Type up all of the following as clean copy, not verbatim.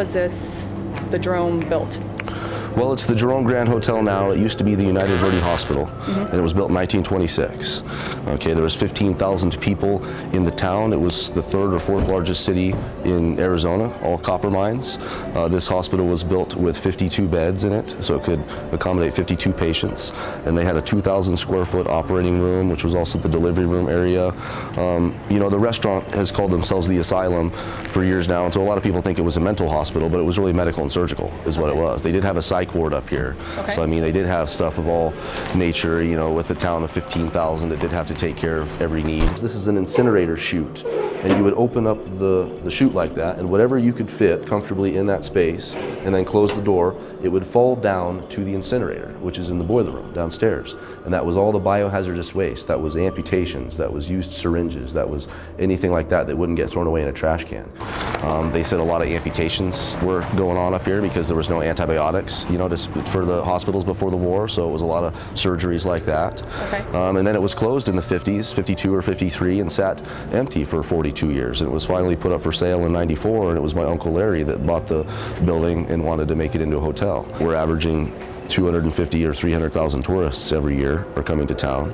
was this, the Jerome built? Well, it's the Jerome Grand Hotel now. It used to be the United Verde Hospital, and it was built in 1926. Okay, there was 15,000 people in the town. It was the third or fourth largest city in Arizona, all copper mines. This hospital was built with 52 beds in it, so it could accommodate 52 patients. And they had a 2,000 square foot operating room, which was also the delivery room area. You know, the restaurant has called themselves the Asylum for years now, and so a lot of people think it was a mental hospital, but it was really medical and surgical is what it was. They did have a psych ward up here. Okay. So I mean, they did have stuff of all nature, you know, with the town of 15,000, it did have to take care of every need. This is an incinerator chute, and you would open up the chute like that, and whatever you could fit comfortably in that space, and then close the door, it would fall down to the incinerator, which is in the boiler room downstairs. And that was all the biohazardous waste. That was amputations, that was used syringes, that was anything like that that wouldn't get thrown away in a trash can. They said a lot of amputations were going on up here because there was no antibiotics, you know, for the hospitals before the war, so it was a lot of surgeries like that. Okay. And then it was closed in the 50s, 52 or 53, and sat empty for 42 years. And it was finally put up for sale in 94, and it was my Uncle Larry that bought the building and wanted to make it into a hotel. We're averaging 250 or 300,000 tourists every year are coming to town.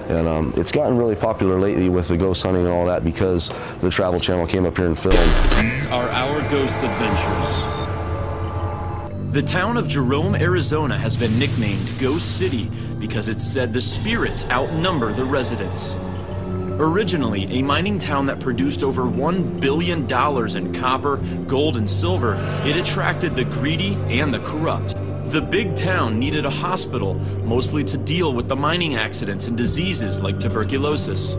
And it's gotten really popular lately with the ghost hunting and all that because the Travel Channel came up here and filmed. Are our ghost adventures. The town of Jerome, Arizona has been nicknamed Ghost City because it's said the spirits outnumber the residents. Originally a mining town that produced over $1 billion in copper, gold, and silver, it attracted the greedy and the corrupt. The big town needed a hospital, mostly to deal with the mining accidents and diseases like tuberculosis.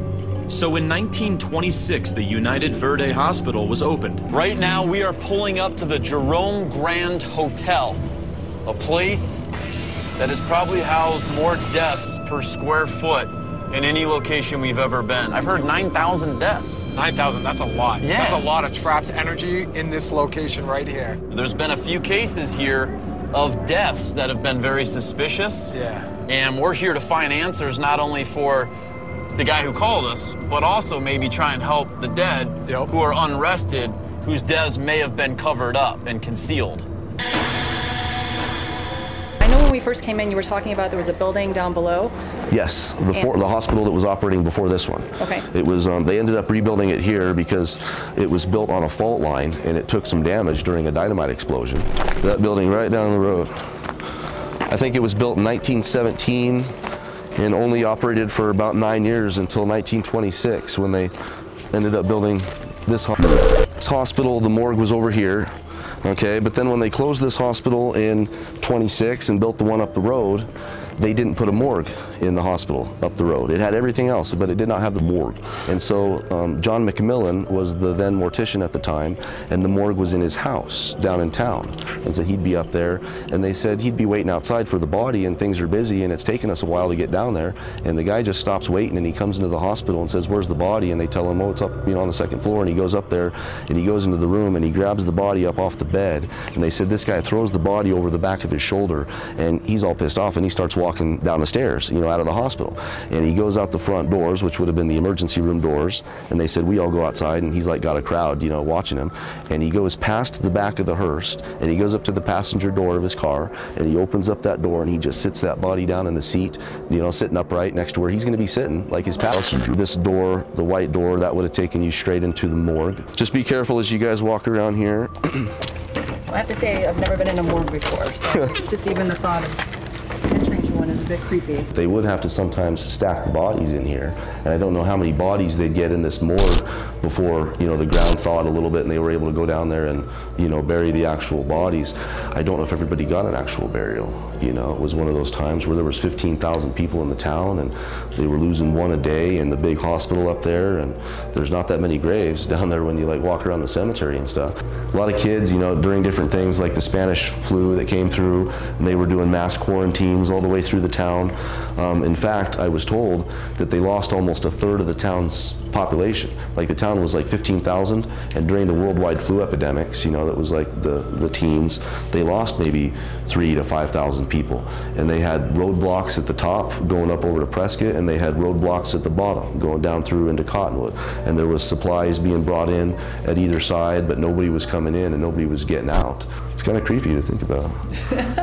So in 1926, the United Verde Hospital was opened. Right now, we are pulling up to the Jerome Grand Hotel, a place that has probably housed more deaths per square foot in any location we've ever been. I've heard 9,000 deaths. 9,000, that's a lot. Yeah. That's a lot of trapped energy in this location right here. There's been a few cases here of deaths that have been very suspicious. Yeah. And we're here to find answers not only for the guy who called us, but also maybe try and help the dead who are unrested, whose deaths may have been covered up and concealed. I know when we first came in, you were talking about there was a building down below. Yes, the hospital that was operating before this one. Okay. It was, they ended up rebuilding it here because it was built on a fault line and it took some damage during a dynamite explosion. That building right down the road. I think it was built in 1917 and only operated for about 9 years until 1926 when they ended up building this hospital. This hospital, the morgue was over here. Okay, but then when they closed this hospital in 26 and built the one up the road, they didn't put a morgue in the hospital up the road. It had everything else, but it did not have the morgue. And so John McMillan was the then mortician at the time, and the morgue was in his house down in town. And so he'd be up there, and they said he'd be waiting outside for the body, and things are busy, and it's taken us a while to get down there. And the guy just stops waiting, and he comes into the hospital and says, "Where's the body?" And they tell him, "Oh, it's up, you know, on the second floor." And he goes up there, and he goes into the room, and he grabs the body up off the bed. And they said this guy throws the body over the back of his shoulder, and he's all pissed off, and he starts walking down the stairs, you know, out of the hospital. And he goes out the front doors, which would have been the emergency room doors, and they said, we all go outside, and he's like got a crowd, you know, watching him. And he goes past the back of the hearse, and he goes up to the passenger door of his car, and he opens up that door, and he just sits that body down in the seat, you know, sitting upright next to where he's going to be sitting, like his passenger. This door, the white door, that would have taken you straight into the morgue. Just be careful as you guys walk around here. I have to say, I've never been in a morgue before, so just even the thought of entering to one is a bit creepy. They would have to sometimes stack the bodies in here, and I don't know how many bodies they'd get in this morgue before, you know, the ground thawed a little bit and they were able to go down there and, you know, bury the actual bodies. I don't know if everybody got an actual burial. You know, it was one of those times where there was 15,000 people in the town and they were losing one a day in the big hospital up there, and there's not that many graves down there when you like walk around the cemetery and stuff. A lot of kids, you know, during different things like the Spanish flu that came through, and they were doing mass quarantines all the way through the town. In fact, I was told that they lost almost a third of the town's population. Like the town was like 15,000, and during the worldwide flu epidemics, you know, that was like the teens, they lost maybe 3,000 to 5,000 people. And they had roadblocks at the top going up over to Prescott, and they had roadblocks at the bottom going down through into Cottonwood. And there was supplies being brought in at either side, but nobody was coming in and nobody was getting out. It's kind of creepy to think about.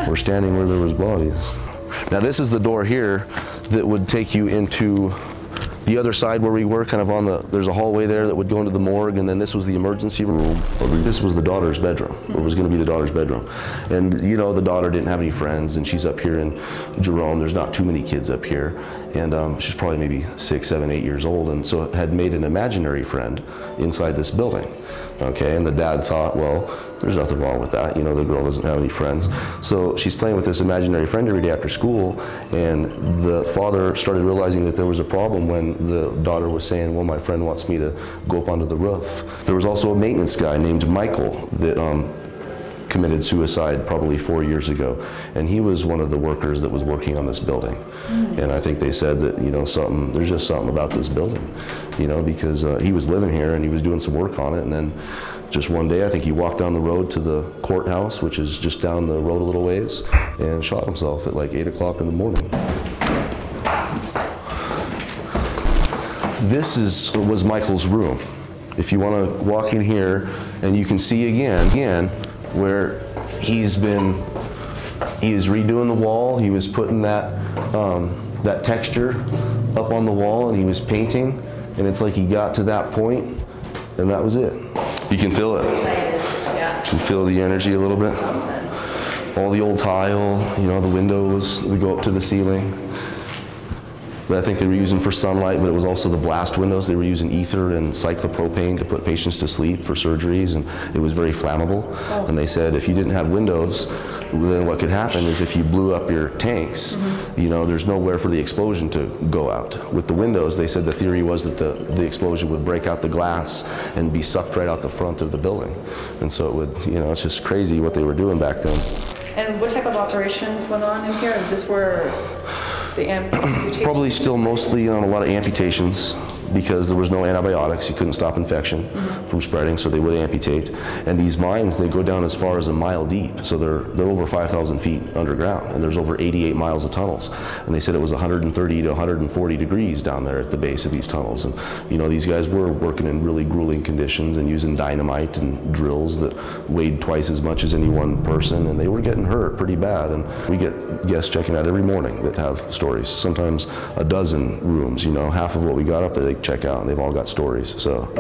We're standing where there was bodies. Now this is the door here that would take you into the other side where we were, kind of on the, there's a hallway there that would go into the morgue, and then this was the emergency room. This was the daughter's bedroom, or was going to be the daughter's bedroom. And you know, the daughter didn't have any friends, and she's up here in Jerome. There's not too many kids up here, and she's probably maybe 6, 7, 8 years old, and so had made an imaginary friend inside this building. Okay, and the dad thought, well, there's nothing wrong with that. You know, the girl doesn't have any friends. So she's playing with this imaginary friend every day after school, and the father started realizing that there was a problem when the daughter was saying, well, my friend wants me to go up onto the roof. There was also a maintenance guy named Michael that committed suicide probably 4 years ago, and he was one of the workers that was working on this building. And I think they said that, you know, there's just something about this building, you know, because he was living here and he was doing some work on it, and then just one day I think he walked down the road to the courthouse, which is just down the road a little ways, and shot himself at like 8 o'clock in the morning. This was Michael's room. If you want to walk in here, and you can see again where he is redoing the wall. He was putting that that texture up on the wall, and he was painting, and it's like he got to that point, and that was it. You can feel it. You can feel the energy a little bit. All the old tile, you know, the windows, they go up to the ceiling. But I think they were using for sunlight, but it was also the blast windows. They were using ether and cyclopropane to put patients to sleep for surgeries, and it was very flammable. Oh. And they said if you didn't have windows, then what could happen is if you blew up your tanks, you know, there's nowhere for the explosion to go out. With the windows, they said the theory was that the explosion would break out the glass and be sucked right out the front of the building. And so it would, you know, it's just crazy what they were doing back then. And what type of operations went on in here? Is this where the amputations? Probably still mostly on a lot of amputations, because there was no antibiotics. You couldn't stop infection from spreading, so they would amputate. And these mines, they go down as far as a mile deep, so they're over 5,000 feet underground, and there's over 88 miles of tunnels. And they said it was 130 to 140 degrees down there at the base of these tunnels. And you know, these guys were working in really grueling conditions and using dynamite and drills that weighed twice as much as any one person, and they were getting hurt pretty bad. And we get guests checking out every morning that have stories, sometimes a dozen rooms. You know, half of what we got up there, they check out, and they've all got stories. So.